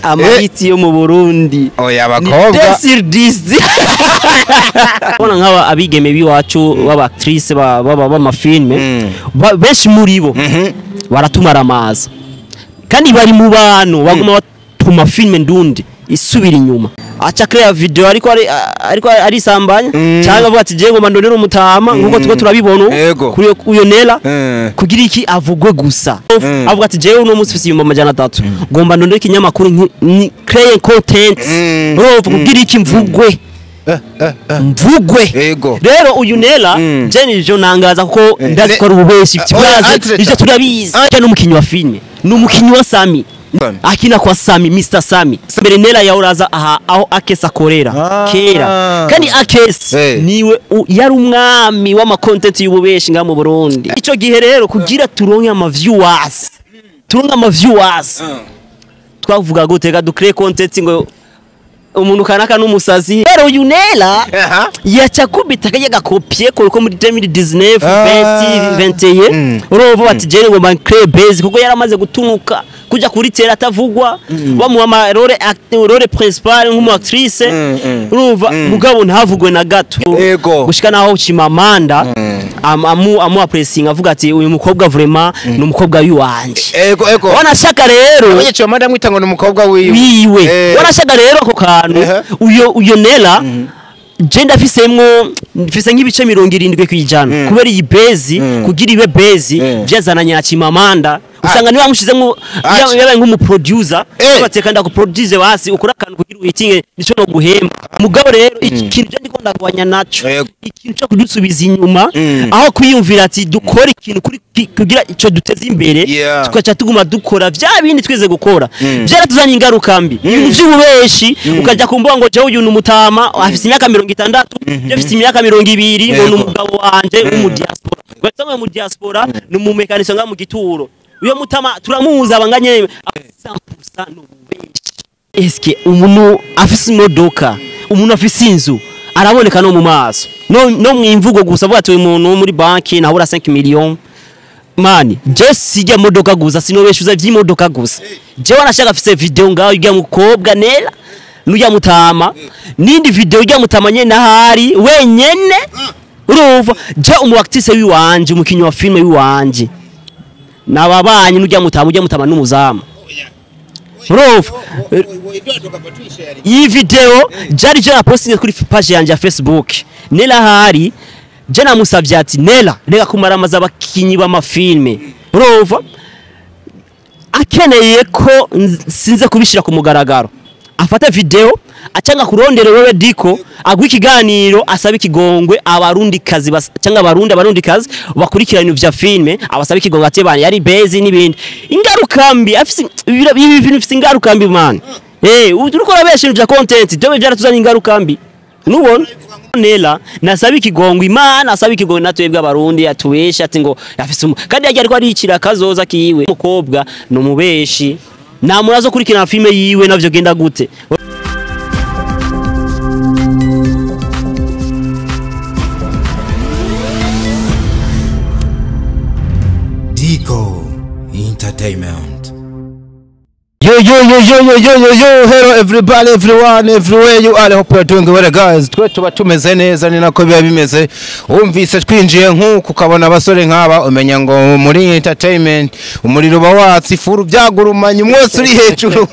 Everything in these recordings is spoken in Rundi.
amahiti yo mu Burundi oya abakobwa bona nk'aba abigeme biwacu b'abactrice b'amafilme benshi muri bo baratumara amazi kandi bari mu bantu baguma batuma filme ndundi isubira inyuma acha clear video ariko ari sambanya cyangwa avuga ati je ngoma ndonera umutama nkuko tuko turabibona kuri uyo Nella kugira iki avugwe gusa avuga ati je uno munsi fisi 300 ngomba ndonera ikinyamakuru create content kugira iki mvugwe rero uyu Nella je nijo nangaza ko ndazikora ububeshi kibazo ije turabizi cyane umukinyi wa filme n'umukinyi wa Sami akina kwa Sami Mr Sami mbere Nella yauraza aho akesa korera kera kandi akese niwe yari umwami w'ama content y'ububeshi nga mu Burundi ico gihe rero kugira turonke ama viewers twavuga gutega dukre content ngo umuntu kanaka n'umusazi rero uyu Nella yacakubita kayaga kopie ko muri 2019 2021 urovo bati jere ngo man create base kuko yaramaze gutunuka kuja kuri tera atavugwa bamuha role principal nk'umu actrice urumva mugabo ntavugwe na gato gushika naho Chimamanda amu pressing avuga ati uyu mukobwa vraiment n'umukobwa wiwanje wana shaka rero abanye Chimamanda mwita n'umukobwa wiwe wana shaka rero ko kantu uyo Nella genda fise nk'ibice 70 kwijana kubera iyi base kugira ibe base byazananye na Chimamanda usanga niba mushizemo yabaye nk'umu producer batekanda ku produce basi ukora kantu kugira uyitinge nico no guhemba mugabo rero ikintu cyo ndikunda kwanya naco ikintu cyo kudusubiza inyuma aho kwiyumvira ati dukora ikintu kugira ico duteze imbere tukaca tuguma dukora bya bindi twize gukora byaratuzanye ingaruka mbi vy'ububeshi ukajya kumbuga ngo je uyu numutama afise imyaka 60 je afise imyaka 20 ngo numugabo wanje mu diaspora gwatamwe mu diaspora numumekanisho nga mu gituro uyo mutama turamuhuza abanganye 100% n'ububeshi eske umuntu afise imodoka umuntu afise inzu araboneka no mu maso no mwimvugo gusa avuga ati uyu muntu muri banki nahura 5 million mani je sijya modoka gusa sinobeshuza vy'imodoka gusa je wanashaka afise video ngaho ijya mukobwa Nella n'ujya mutama nindi video ujya mutamanye nahari wenyene urumva je umu actrice wiwanje umukinyi wa filme wiwanje nababanyi n'ujya mutama n'umuzamu urumva iyi video jari je posting kuri page yanje ya Facebook Nella hari je namusavye ati Nella reka kumara amaza abakinyi b'amafilme urumva akeneye ko sinze kubishira ku mugaragaro afata video acanga kurondera wewe diko agwa ikiganiro asaba ikigongwe abarundi kazi cyangwa abarundi kazi bakurikirana vya filme abasaba ikigongwe ati bana yari base n'ibindi ingaruka mbi afise ibi bintu bifise ingaruka mbi man uriko rabesha vya content byo byaratuzana ingaruka mbi nubona Nella nasaba ikigongwe imana asaba ikigongwe natwebwe abarundi atubesha ati ngo afise kandi yagiye ariko aricira kazoza kiwe umukobwa no mubeshi na murazo kurikirana filme yiwe navyo genda gute Dico Entertainment. Yo, hello everybody, everyone, everywhere you are. Hope you are doing well, guys. Twe tuba tumeze neza ni nako biba bimeze. Umvise twinjiye nkuko ukabona abasore nk'aba umenya ngo muri entertainment umuriro bawatsi furu byagurumanye umwose uri hejuru.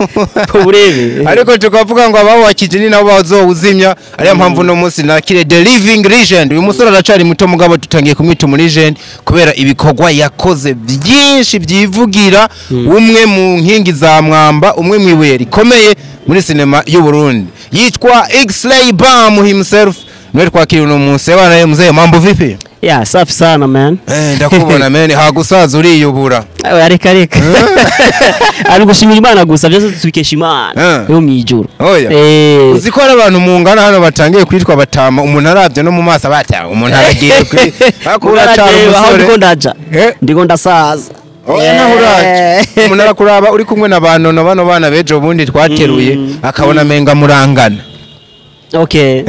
Urebe. Ariko tukavuga ngo abawakije ni nabo bazowuzimya. Ariya mpamvu no munsi nakire the living legend. Uyu musore aracari muto mugabo tutangiye kumwita muri legend kubera ibikorwa yakoze byinshi byivugira umwe mu nkingi za mwamba umwe mwibuye rikomeye muri sinema y'u Burundi yitwa X-Ray Bam himself nwe twakira uno munsi bana muzeye mambo vipi safi sana man ndakubona man hagusaza uriyubura areka ari gushimira Imana gusa byose twikesha Imana yo mwijuru uzikora abantu mungana hano batangiye kwitwa batama umuntu aravye no mu maso bata umuntu aragiye kuri akura cyane umusore ndiko ndasaza umuntu arakuraba uri kumwe n'abantu bano bana bejo bundi twateruye akabona menga murangana Okay.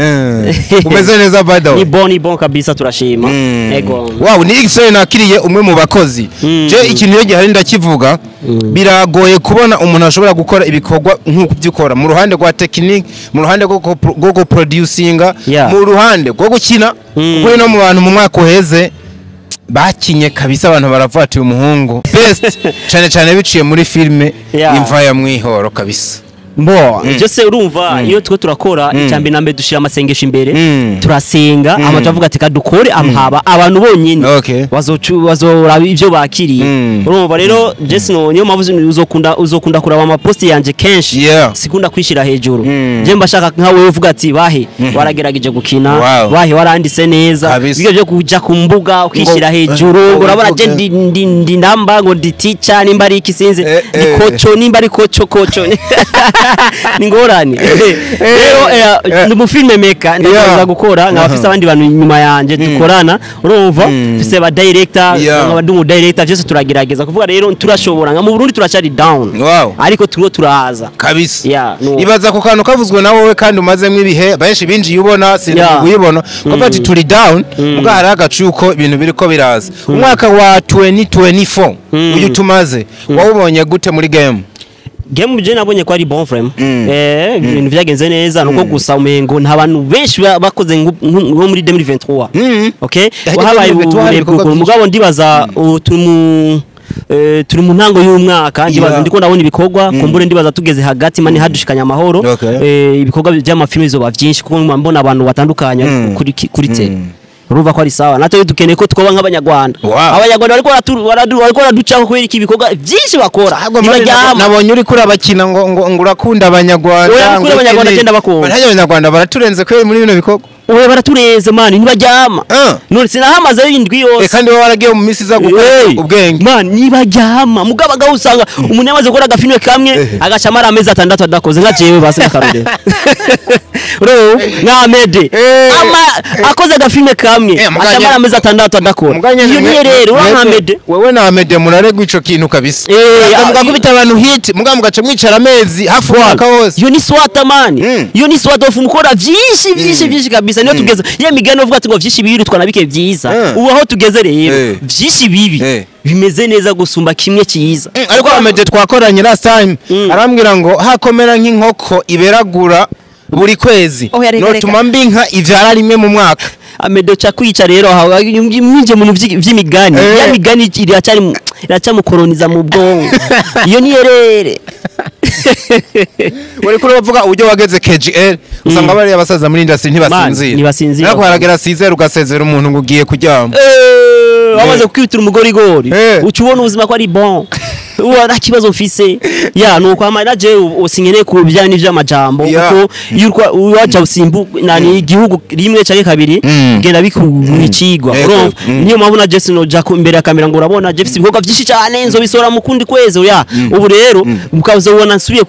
Umeze neza bado. Ni bon kabisa turashima. Ego. Wow, ni X-ray nakiriye umwe mu bakozi. Je ikintu yogiye hari ndakivuga. Biragoye kubona umuntu ashobora gukora ibikorwa nk'uko byukora mu ruhande rwa technique, mu ruhande rwo producinga, mu ruhande rwo gukina, kuko no mu bantu mu mwaka uheze bakinye kabisa abantu baravuga uyu muhungu best cyane biciye muri filme Imva ya Mwihoro kabisa. Mbo, je urumva iyo twe turakora icyambe nambe dushira amasengesho imbere turasenga amajavuga ati kadukore amhaba abantu bonyine wazora ivyo bakiriye urumva rero je niyo mavuze uzokunda kuraba ama post yanje kenshi sikunda kwishira hejuru je mbashaka nkawe uvuga ati bahe waragerageje gukina bahe warandise neza byo byo kuja kumbuga ukishira hejuru urabona je ndi namba ngo ndi teacher nimba ari ikisinze ni kocho nimba ari kocho ningorani rero mu filme maker ndaza gukora nkabafisa abandi bantu inyuma yanje dukorana urumva fise ba director nk'abantu director byose turagerageza kuvuga rero turashobora nka mu Burundi turacari down ariko turaza kabisa ibaza ko kantu kavuzwe na wowe kandi umazemo ibihe benshi binjiye ubona sinubuyibona kuko ati turi down ubwo hari agacuko ibintu biriko biraza umwaka wa 2024 uyu tumaze wawubonye gute muri game je nabonye ko ari bon frame ibintu byagenze neza nuko gusa umengo nta bantu benshi bakoze nko muri 2023 okay wahabaye umugabo ndibaza turi mu ntango y'umwaka ndibaza ndiko ndabona ibikorwa kumbure ndibaza tugeze hagati mani hadushikanya amahoro ibikorwa by'amafilme zo bavyinshi kuko mbona abantu batandukanye kuri tele urumva ko ari sawa natwe dukeneye ko twoba nk'abanyarwanda abanyarwanda bariko baraducaho kubera iki bikorwa byinshi bakora nabonye uri kuri abakina ngo urakunda abanyarwanda ngo abanyarwanda genda bakunda abanyarwanda baraturenze kweri muri bino bikorwa owe baratureze mani nibajyama none sinahamaze y'indwi yose kandi waragiye mu misi za gukora ubwenge mani nibajyama mugabaga usanga umuntu yamaze gukora agafilme kamwe agaca mara amezi 6 adakoze nka jewe basi akarure ro nka mede ama akoze agafilme kamwe agaca mara amezi 6 adakora iyo ni rero nka mede wewe na mede muraregwa ico kintu kabisa mugakubita abantu hit mugaca mwicara amezi hafu mwaka wose iyo ni swata mani iyo ni swata of mukora vyinshi kabisa niyo tugeze ye migano uvuga ati ngo vyinshi bibiri twanabike vyiza ubu aho tugeze rero vyinshi bibi bimeze neza gusumba kimwe cyiza ariko ameje twakoranye last time arambwira ngo hakomera nk'inkoko iberagura buri kwezi no tumambi nka ivyara rimwe mu mwaka amedo cha kwica rero mwinje mu vy'imigani ya migani iraca mu koloniza mu bwongo iyo ni yerere wari kuri bavuga uburyo wageze KGL usanga bari abasaza muri industry ntibasinzira ariko haragera sizera ugasezera umuntu ngo ugiye kuryama wamaze kwitira umugori gori ucubona ubuzima ko ari bon uwa nakibazo mfise ya nuko amara je usinyene ku bijyanye n'ivy'amajambo kuko yurwa waje usimbu nani igihugu rimwe cyane kabiri genda bikumwicigwa niyo mpamvu na Jesse no jako imbere ya kamera ngo urabona Jesse ibikorwa byinshi cyane nzo bisora mu kundi kwezi ya ubu rero mukaza ubona nsubiye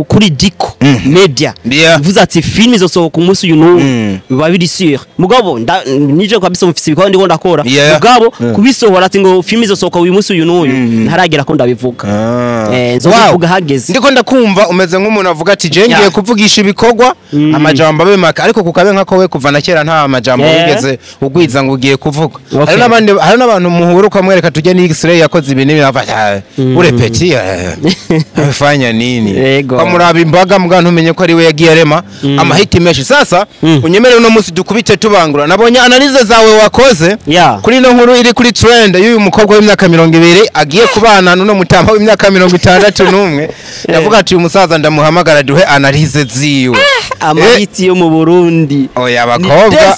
kuri Diko Media vuze ati film izosohoka umunsi uyu n'ubu biba biri sûr mugabo nije kabisa mufise ibikorwa ndiko ndakora mugabo kubisohora ati ngo film izosohoka uyu munsi uyu n'uyu ntaragera ko ndabivuga nzovuga hageze ndiko ndakumva umeze nk'umuntu avuga ati je ngiye kuvugisha ibikorwa amajambo abe maka ariko kukabe nkako we kuva na kera nta amajambo wigeze ugwiza ngo ugiye kuvuga hari n'abantu muhuru kamwereka tujye ni X-ray yakoze ibintu biravuga ure petit afanya nini kamuraba imbaga mugano umenye ko ari we yagiye arema amahiti meshi sasa unyemere no munsi dukubite tubangura nabonye analize zawe wakoze kuri no nkuru iri kuri trend y'uyu mukobwa w'imyaka 20 agiye kubana no mutamba w'imyaka 61 yavuga ati umusaza ndamuhamagara duhe analize ziwe amahiti yo mu Burundi oya bakobwa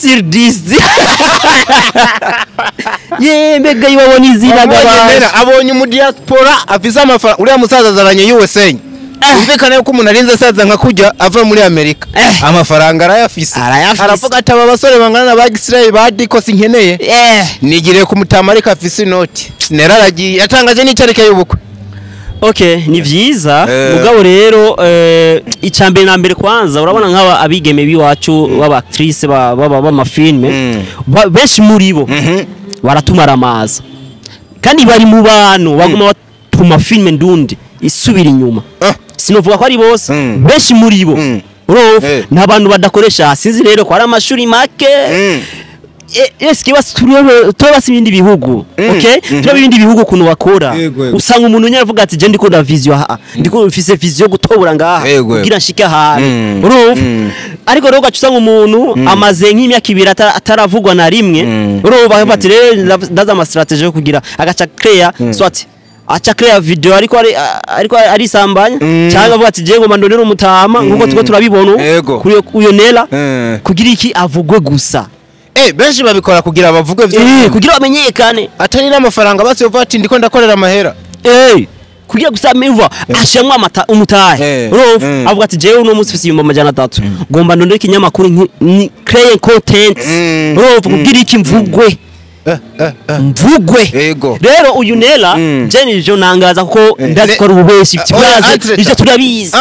mbega yibabona izina gabana abonye mu diaspora afise amafaranga uriya musaza zaranye USA umvikana yuko umuntu arinze saza nka kujya ava muri Amerika amafaranga arayafise aravuga ati aba basore bangana na X-ray badiko sinkeneye nigire ku mutamarika afise inoti neraragiye yatangaje n'icarike y'ubukwe okay ni vyiza mugabo rero icambere na mbere kwanza urabona nk'aba abigeme biwacu baba actrice baba mafilme benshi muri bo baratumara amaza kandi bari mu bantu baguma batuma filme ndundi isubira inyuma sinovuga ko ari bose benshi muri bo urumva n'abantu badakoresha sinzi rero ko ari amashuri make eske turabasi ibindi bihugu okay turaba ibindi bihugu kuno bakora usanga umuntu nyavuga ati je ndiko vision ndiko mfise vision gutobora ngaha kugira nshike ahantu urumva ariko rero gacusanga umuntu amaze nk'imyaka 2 ataravugwa na rimwe urumva bati rero ndaza ama strategy yo kugira agaca clear swati acha clear video ariko ari sambanya cyangwa avuga ati je ngo mandonera umutama nkuko tuko turabibona kuri uyo Nella kugira iki avugwe gusa benshi babikora kugira bavugwe kugira bamenyekane atari n'amafaranga basi uva ati ndiko ndakorera amahera kugira gusa meva ashamwa umutahe urumva avuga ati jewe uno munsi fisi 300 ngomba ndondera ikinyamakuru ni create content urumva kugira iki mvugwe rero uyu Nella je nivyo nangaza kuko ndazikora ububeshi kibaze ije turabizi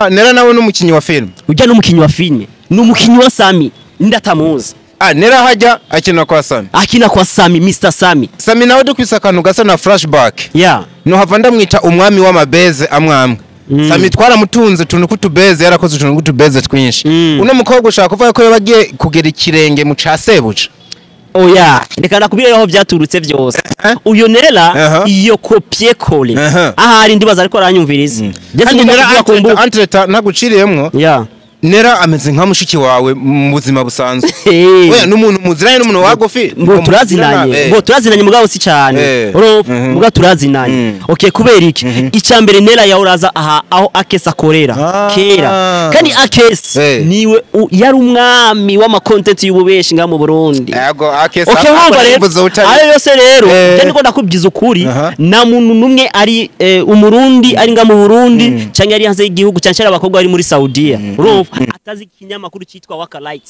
Nella nawe n'umukinyi wa film ujya n'umukinyi wa film n'umukinyi wa Sami ndatamuzi Nella hajya akina kwa Sami Mr Sami nawe dukwisa kantu gasa na flashback no hava ndamwita umwami w'amabeze amwamwe Sami twaramutunze tuntu kutubeze yarakoze tuntu kutubeze twinshi uno mukobwa ushaka kuvuga ko yabagiye kugera ikirenge mu casebuca oya reka nakubire aho byaturutse byose uyo Nella iyo kopie kole ahari ndibaza ariko aranyumviriza Nella naguciriyemwo Nella ameze nka mushiki wawe mu buzima busanzwe oya n'umuntu muziranye n'umuntu wagofi ngo turazinanye mugabo si cyane mugabo turazinanye okay kubera iki icambere Nella yauraza aho Akesi akorera kera kandi Akesi niwe yari umwami w'ama content y'ububeshi nga mu Burundi yego Akesi ayo yose rero je ndiko ndakubyiza ukuri na muntu numwe ari umurundi ari nga mu Burundi cyangwa ari hanze y'igihugu cyangwa abakobwa ari muri Saudiya atazi kinyamakuru cyitwa Wakalight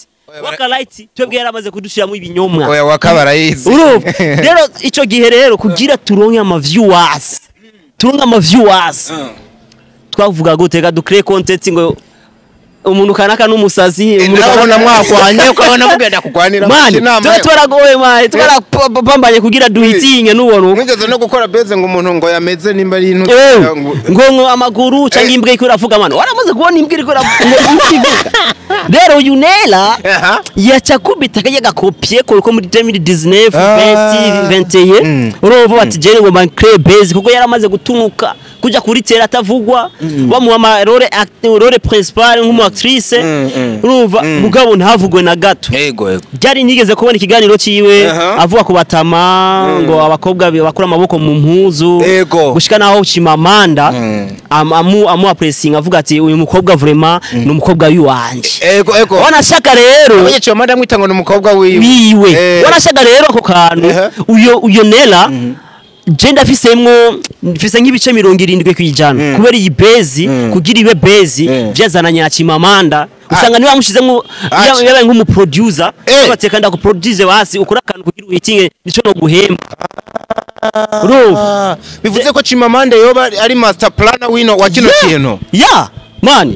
twebwe yaramaze kudushiramo ibinyomwa oya wakabarayizi rero ico gihe rero kugira turonke ama viewers twavuga gutega du create content ngo umuntu kanaka n'umusazi urabona mwakwanye ukabona mugenda kukwanira twaragoye manje twarapambanye kugira duhitinge nubona mwigeze no gukora beze ngo umuntu ngo yameze nimba ari intu ngo amaguru cyangwa imbwa iko iravuga mano waramaze kubona imbwa iko iravuga rero uyu Nella yacakubita kaje gakopie ko muri 2019 2021 urumva bati je ngo man create base kuko yaramaze gutunuka kuja kuri tera atavugwa bamuha role principal nk'umu actrice urumva mugabo ntavugwe na gato byari nigeze kubona ikiganiro ciwe avuga ku batama ngo abakobwa bakora amaboko mu mpuzu gushika naho Chimamanda amu pressing avuga ati uyu mukobwa vraiment ni umukobwa wiwanje wanashaka rero Chimamanda mwita ngo ni umukobwa wiwe wanashaka rero ako kantu uyo Nella je ndafisemwo mfise nk'ibice 70 kwijana kubera iyi base kugira ibe base byazananya Chimamanda usanga niba mushizemo yabaye nk'umu producer bateka nda ku produce wasi ukora kantu kugira uhitinge nico no guhemba bivuze ko Chimamanda yoba ari master planner wino wa kino kintu man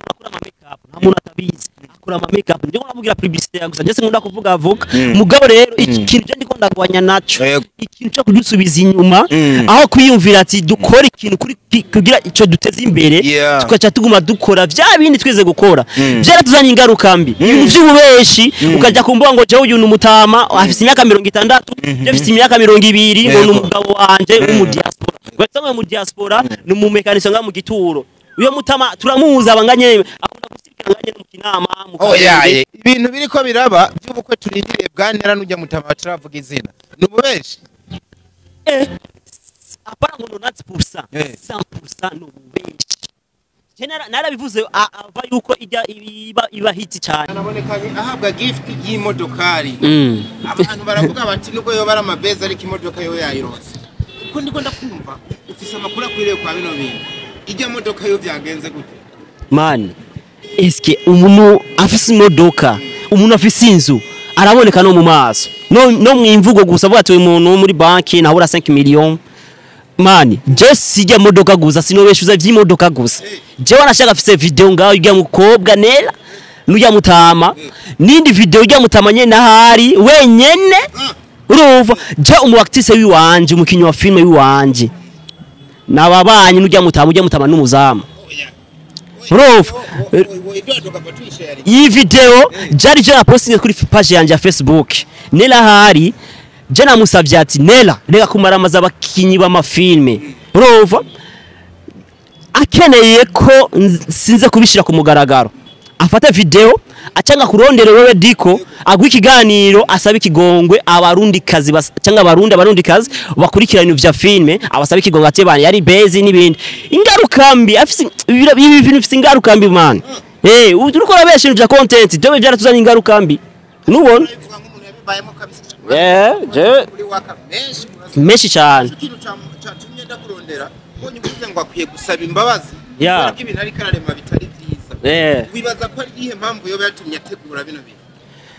akora ama makeup nta muntu atabizi akora ama makeup ndio namugira publicité yangu cyangwa se ngunda kuvuga avoka mugabo rero ikintu je ndiko ndagwanya naco ikintu cyo kudusubiza inyuma aho kwiyumvira ati dukora ikintu kuri kugira ico duteze imbere tukaca tuguma dukora vya bindi tweze gukora byaratuzanye ingaruka mbi ibintu by'ububeshi ukajya kumbuga ngo je uyu numutama afise imyaka 60 je afise imyaka 20 ngo numugabo wanje mu diaspora gwatsamwe mu diaspora numumekanisha nga mu gituro uyo mutama turamuhuza abanganye akunda gusirikanganye mu kinama mu ibintu biriko biraba by'ubukwe turindire bwa Nella n'ujya mutama turavuga izina nububeshi apara ngo 90% 100% nububeshi narabivuze ava yuko iba hiti cyane nabonekanye ahabwa gift y'imodokari abantu baravuga bati nuko yo bara amabeza ariko imodoka yo yayironse uko ndiko ndakumva ufise amakuru akwiriye kwa bino bintu ijya modoka yo byagenze gute man eske umuntu afise imodoka umuntu afise inzu araboneka no mu maso no mwimvugo gusa avuga ati uyu muntu muri banki nahura 5 million man je sijya modoka gusa sinobeshuza vy'imodoka gusa je wanashaka afise video ngaho ijya mukobwa Nella n'ujya mutama nindi video ijya mutamanye nahari wenyene urumva je umu actrice wiwanje umukinyi wa film wiwanje nababanyi n'ujya mutama n'umuzamu urumva iyi video jari je napostinze kuri page yanje ya Facebook Nela hari je namusavye ati Nela reka kumaramaza abakinyi b'amafilme urumva akeneye ko sinze kubishira ku mugaragaro afata video acanga kurondera wewe Diko agwa ikiganiro asaba ikigongwe abarundi kazi cyangwa abarundi kazi bakurikirana vya filme abasaba ikigongwe ati bana yari bezi nibindi ingarukambi afise ibintu bifise ingarukambi man uriko rabesha ibintu vya content dobe byaratuzanye ingarukambi nubona je meshi cyane cyatumye ndakurondera bonye uvuze ngo akwiye gusaba imbabazi kuko ibintu ari kararema bitari byiza wibaza ko ari ihe mpamvu yo yatumye ategura bino bintu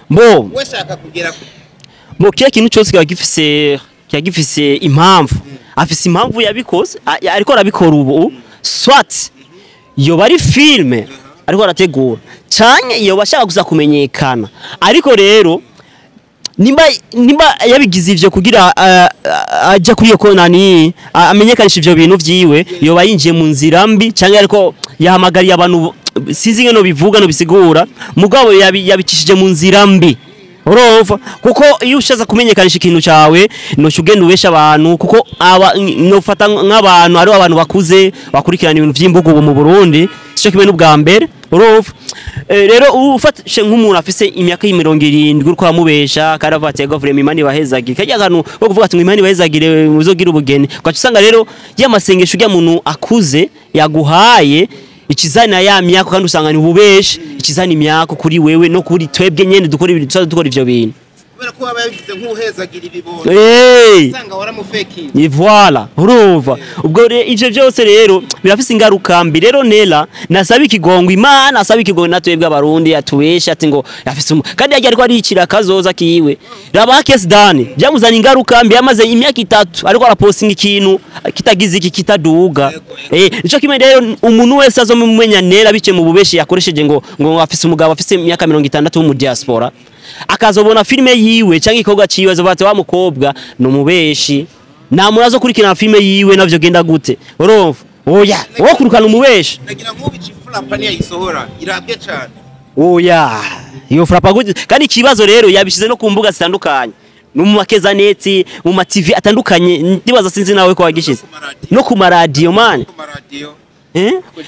mbo we shaka kugera mbo kiya kintu cyose cyagifise impamvu afise impamvu yabikoze ariko arabikora ubu swat yo bari filme ariko arategura cyane iyo bashaka gusa kumenyekana ariko rero nimba yabigize ivyo kugira aje kuri yo konani amenyekanisha ivyo bintu vyiwe yo bayinjiye mu nzira mbi cyangwa ariko yahamagariye abantu sizi ngeno bivuga no bisigura mugabo yabicishije mu nzira mbi urumva kuko iyo ushaza kumenyekanisha ikintu cyawe no cyugenda ubesha abantu kuko nofata nk'abantu ari abantu bakuze bakurikirana ibintu vy'imbugo mu Burundi cyo kimwe n'ubwa mbere urumva rero ufatishe nk'umuntu afise imyaka 70 uriko amubesha karavate government imani bahezagire kajya kantu bo kuvuga ati imani bahezagire uzogira ubugeni kwacusanga rero y'amasengesho y'ya muntu akuze yaguhaye ikizana ya myako kandi usanga ni ububeshe ikizana imyako kuri wewe no kuri twebwe nyene dukora ibintu dukora ivyo bintu kubera ko abayigize nk'uhezagira ibibono usanga waramufeki ni voilà urumva ubwo ivyo byose rero birafise ingaruka mbi rero Nela nasaba ikigongwe Imana asaba ikigongwe natwebwe abarundi atubesha ati ngo yafise kandi yagiye ariko arikira kazoza kiwe raba case dane byamuzana ingaruka mbi yamaze imyaka 3 ariko arapostinga ikintu kitagize iki kitaduga nico kimwe rero umuntu wese azomumenya Nela bice mu bubeshi yakoresheje ngo afise umugabo afise imyaka 60 mu diaspora akazobona filme yiwe cyangwa ikoga ciwe azobate wa mukobwa no mubeshi na murazo kurikina filme yiwe navyo genda gute urumva oya wo kurukana umubeshi nagira nk'ubici flapa niya isohora irabye cyane oya iyo flapa gute kandi ikibazo rero yabishize no ku mbuga zitandukanye no mu makeza neti mu ma TV atandukanye ndibaza sinzi nawe ko wagishize no ku radio man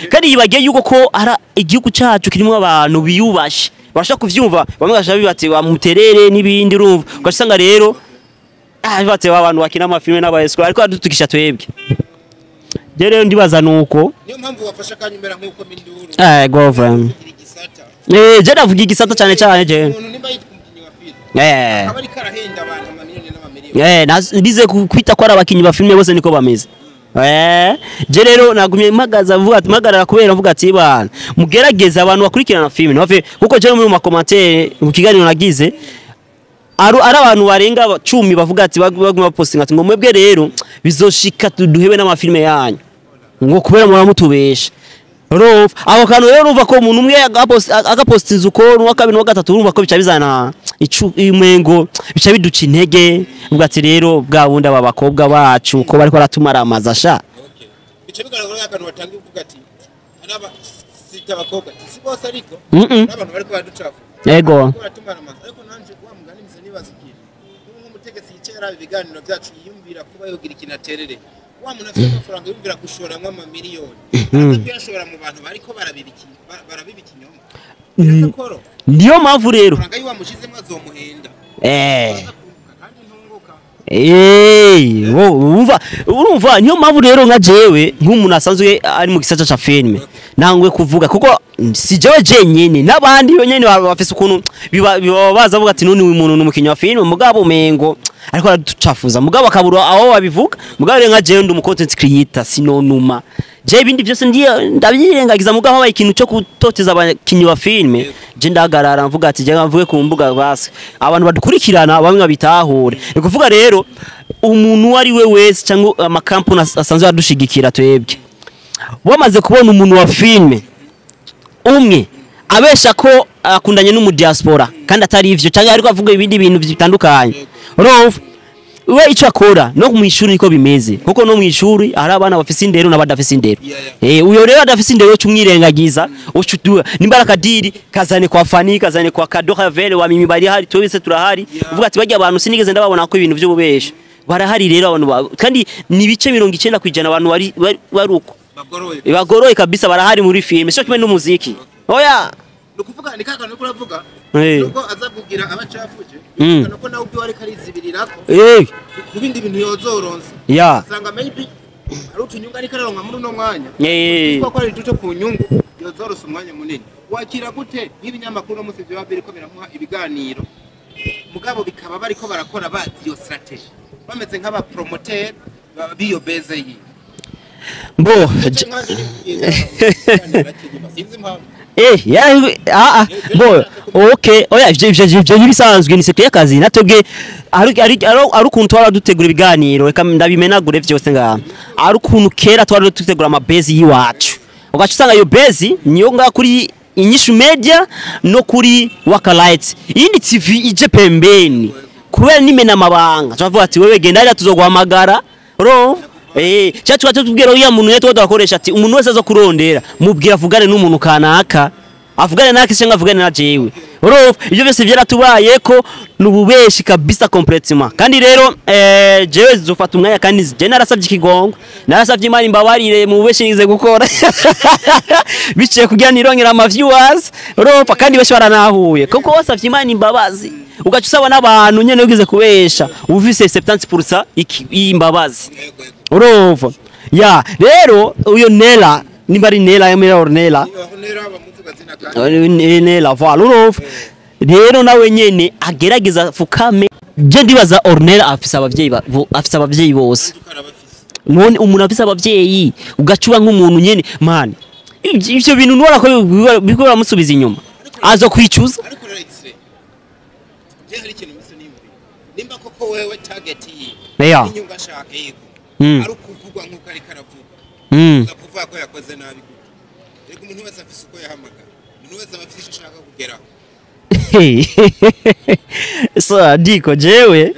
kandi yibagiye yuko ko ara igihugu cyacu kirimo abantu biyubashe bashaka kuvyumva bamwe gashabi bati bamuterere nibindi urumva ugasanga rero bate abantu bakina amafilme n'abaesco ariko adutukisha twebwe rero ndibaza nuko niyo mpamvu wafasha kanyumera nkuko minduru government je navuga igisata cyane je umuntu nimba yitkumvinyi wa filme akaba ari karahenda abantu amamiliyoni n'amamiliyoni ndize kwita ko ari abakinyi ba filme bose niko bameze je rero nagumye magaza vuga ati magarara kubera mvuga ati bana mugerageza abantu bakurikirana filme nove kuko je mu commentaire mu kiganiro nagize ari abantu barenga 10 bavuga ati baguma posting ati ngo mwebwe rero bizoshika tuduhebe n'amafilme yanyu ngo kubera muramutubesha rof aho kantu rero urumva ko umuntu umwe agapostinza uko n'uwa kabiri n'uwa gatatu urumva ko bica bizana imengo bica biduca intege ubwo ati rero bwa bundi aba bakobwa bacu ko bariko aratumara amazasha bica bigaragara y'akantu batanga uvuga ati anaba sita bakobwa si bose ariko n'abantu bariko baducafu yego baratumara amaza ariko nanje kwa mugani mize nibazikira nk'umutegetsi yicera ibiganiro byacu yiyumvira kuba yogira ikinaterere wa muntu afite amafaranga yumvira gushora nk'amamiliyoni azakuyashora mu bantu bariko barabibikinyoma niyo mpamvu rero amafaranga yiwa mushizemo azomuhenda urumva niyo mpamvu rero nka jewe nk'umuntu asanzwe ari mu gisata ca filme nangwe kuvuga kuko si jewe jenyine n'abandi nyene bafise ukuntu bibabaza avuga ati none uyu muntu n'umukinnyi wa filme mugabo umengo ariko araducafuza mugabo akabura aho babivuga mugabo rero nka jewe ndi content creator sinonuma je ibindi byose ndabyirengagiza mugabo habaye ikintu cyo kutoteza abakinyi wa filme je ndagarara mvuga ati je mvuge ku mbuga basi abantu badukurikirana bamwe babitahure ni kuvuga rero umuntu wari we wese cyangwa amakampuni asanzwe adushigikira twebwe bamaze kubona umuntu wa filme umwe abesha ko akundanye n'umu diaspora kandi atari ivyo cyangwa ariko avuga ibindi bintu bitandukanye urumva we icyo akora no mu ishuri niko bimeze kuko no mu ishuri hari abana bafise indero n'abadafise indero uyo rero adafise indero cyumwirengagiza ucuduha nimbara kadiri kazane kwa Fani kazane kwa Kadoha Vele wa mimi bari hari twese turahari uvuga ati bajya abantu sinigeze ndababona ko ibintu by'ububesha barahari rero abantu kandi ni bice 90% abantu bari uko bagoroye kabisa barahari muri filme cyo kimwe n'umuziki oya nukuvuga ni kaka nuko uravuga nuko azavugira abacafuje nuko nawe ubwi wari karizibirirako kubindi bintu yozoronse sanga maybe ari utunyunga ariko araronka muri no mwanya kuko ari duto ku nyungu yozorose umwanya munini wakira gute y'ibinyamakuru musi byo babiriko biramuha ibiganiro mugabo bikaba bariko barakora bazi yo strategy bameze nk'aba promoter biyo beze yi bo bo okay oya ivyo nibisanzwe ni sekre y'akazi natobwe ari ukuntu twara dutegura ibiganiro reka ndabimenagure vyose ngaha ari ukuntu kera twara dutegura ama base yiwacu ugaca usanga iyo base niyo nga kuri Inyishu Media no kuri Waka Lights indi TV ije pembeni kubera nimena mabanga twavuga ati wewe genda ari tuzoguhamagara cyacu tubwira uya muntu yeto twakoresha ati umuntu wese azo kurondera mubwira avugane n'umuntu kanaka avugane nake cyangwa avugane na jewe ibyo byose byaratubaye ko nububeshi kabisa complètement kandi rero jewe zofata umwanya kandi je narasavye ikigongo narasavye imana imbabarire mu bubeshi nize gukora biciye kugira nirongera ama viewers kandi beshi baranahuye kuko wasavye imana imbabazi ugaca usaba n'abantu nyene ugize kubesha uvise 70% imbabazi ya rero uyo Nela nimbari Nela yamera Ornella Nela voilà rero nawe nyene agerageza fukame je ndibaza Ornella afisa abavyeyi bose none umuntu afisa abavyeyi ugacuba nk'umuntu nyene man ivyo bintu nora ko bikora musubiza inyuma azo kwicuza je hari ikintu mise nimba koko wewe target yi inyunga shaka yego ari ukuvugwa nkuko ari karavuga uza kuvuga ko yakoze nabi rego umuntu wese afise uko yahamaga umuntu wese afise ishaka kugeraho so diko jewe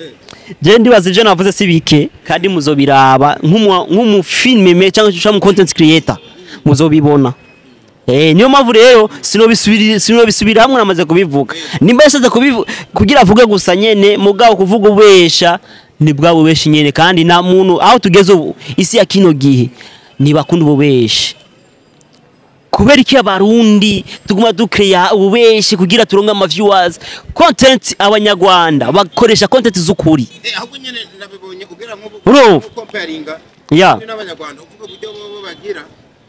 je ndibaza ivyo navuze sibike kandi muzobiraba nk'umu filme cyangwa mu content creator muzobibona niyo mpamvu rero sinobisubira hamwe namaze kubivuga nimba yashaze kugira avuge gusa nyene mugabo kuvuga ubesha ni bwa bubeshi nyene kandi na muntu aho tugeze ubu isi ya kino gihe nibakunda ububeshi kubera iki abarundi tuguma dukreya ububeshi kugira turonga ama viewers content abanyarwanda bakoresha content z'ukuri ahubwo nyene nabibonye kugira ngo comparinga n'abanyarwanda uvuga buryo bo bagira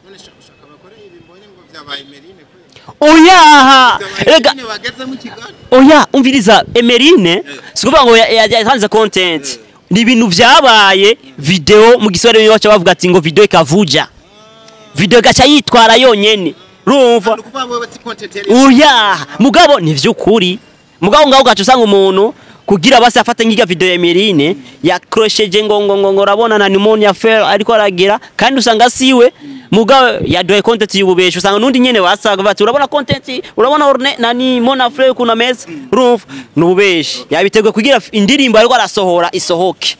none shaka bakore ibimbonye ngo byabaye Emerine oya rega oya umviriza Emerine sikuvuga ngo yatanze content ni ibintu byabaye video mu gisore niyo bavuga ati ngo video ikavuja video gacha yitwara yonyene rumva oya mugabo ni vy'ukuri mugabo ngaho gacha usanga umuntu kugira base afate ngiga video ya Emerine ya crochet ngo rabona na pneumonia fair ariko aragira kandi usanga siwe mugabo yadoye content y'ububesho usanga nundi nyene wasaga bati urabona content urabona orne nani mona frere kuna meza roof nububeshi yabitegwe kugira indirimbo ariko arasohora isohoke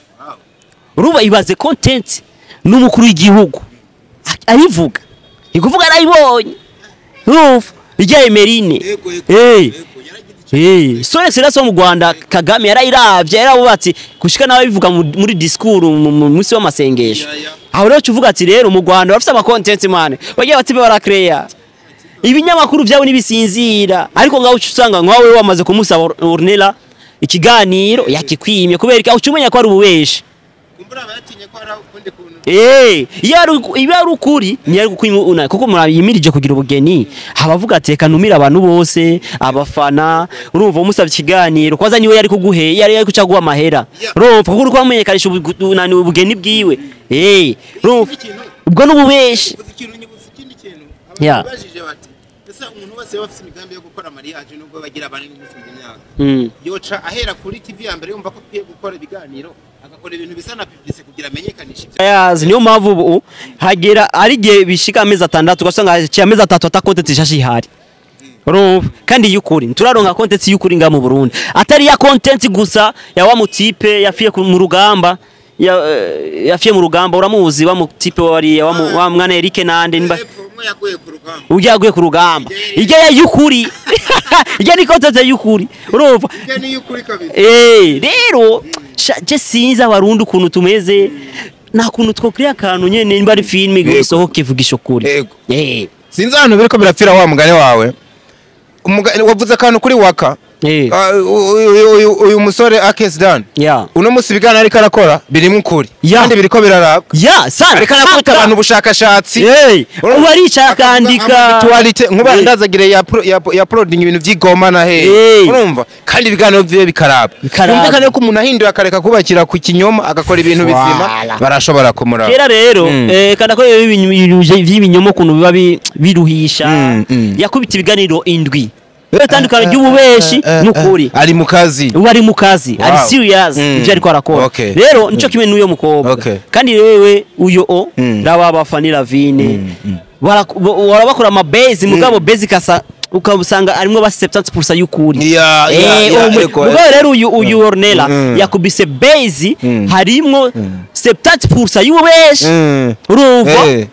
ruba ibaze content n'umukuru w'igihugu arivuga ikuvuga arayibonye roof ijya Emerine so mu Rwanda Kagame yarayiravye yarabubatse kushika nawe bivuga muri discours mu musi w'amasengesho aho rero cuvuga ati rero mu Rwanda bafite ama content man bagiye batibe barakreya ibinyamakuru byabo nibisinzira ariko ngaho usanga nkawe wamaze kumusaba Ornella ikiganiro yakikwimye kubera ko ucumenya ko ari ububeshi kumbura bayatinye ko ari ukundi kuntu yari ukuri nyari gukwimuna kuko murayimirije kugira ubugeni abavuga ati reka numira abantu bose abafana urumva umusabye ikiganiro kwaza niwe yari kuguhe yari kucaguha amahera urumva kuko uriko bamenyekanisha ubugeni bwiwe urumva ubwo nububeshi umuntu wese bafite imigambi yo gukora mariage nubwo bagira abandi n'umusubiza imyaka yoca ahera kuri TV ya mbere yumva ko piye gukora ibiganiro agakora ibintu bisa na publicité kugira amenyekanishe yazi niyo mpamvu ubu hagera ari gihe bishika amezi 6 ugasanga amezi 3 atakonte tishashihari urumva kandi y'ukuri turaronka content y'ukuri nga mu Burundi atari ya content gusa ya wa mutipe yafiye mu rugamba yafiye mu rugamba uramuzi wa mutipe wari wa mwana Eric nande nimba uyaguye ku rugamba ije ya y'ukuri ije ni content y'ukuri urumva ije ni y'ukuri kabisa rero je sinza abarundi ukuntu tumeze nta kuntu twokuriya akantu nyene nimba ari film isohoke ivugisha ukuri sinzi ahantu biriko birapfira wa mugani wawe wavuze akantu kuri waka uyu musore Akes Dan uno musi bigana ariko arakora birimo ukuri kandi biriko birarabwa sana ariko arakubita abantu ubushakashatsi ubu aricara akandika actualite nkuba ndazagire ya uploading ibintu vy'igoma na urumva kandi ibiganiro vye bikaraba kumvikane ko umuntu ahinduye akareka kubakira ku kinyoma agakora ibintu bizima barashobora kumuraba kera rero kandi ko vy'ibinyoma kuntu biba biruhisha yakubita ibiganiro indwi tandukana ry'ububeshi n'ukuri ari mu kazi ari serious ivyo ariko arakora rero nico kimwe n'uyo mukobwa kandi wewe uyo raba abafani Lavine barabakora ama base mugabo base kasa ukabusanga arimo ba 70% y'ukuri mugabo rero uyu Ornella yakubise base harimo 70% y'ububeshi urumva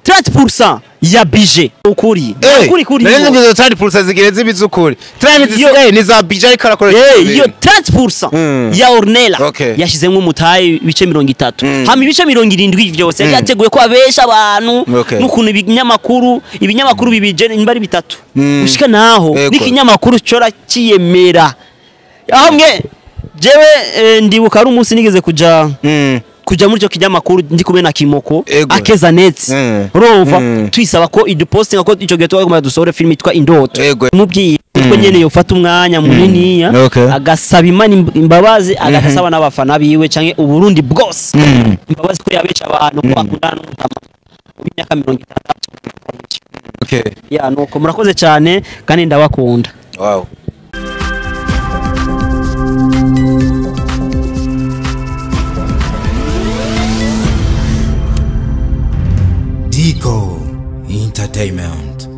30% ya bije ukuri nende ngizo 30% zigireze bizukuri 30% ni za bije ariko arakoresha iyo 30% ya Ornella yashizemo umutayi bice 30 hama ibice 70 byose yateguye ko abesha abantu n'ukuntu ibinyamakuru bibije imbari bitatu ushika naho n'ikinyamakuru cora kiyemera aho mwe jewe ndibuka ari umunsi nigeze kuja muri cyo kinyamakuru ndi kumwe na Kimoko Akeza Nets urumva twisaba ko idupostinga ko ico gihe twagomba dusore film itwa Indoto mubwiye ko nyene yofata umwanya muniniya agasaba Imana imbabazi agasaba n'abafana biwe canke uburundi bwose imbabazi ko yabeca abantu ko akundana n'umutama w'imyaka 60 nuko murakoze cyane kandi ndabakunda Deco Entertainment.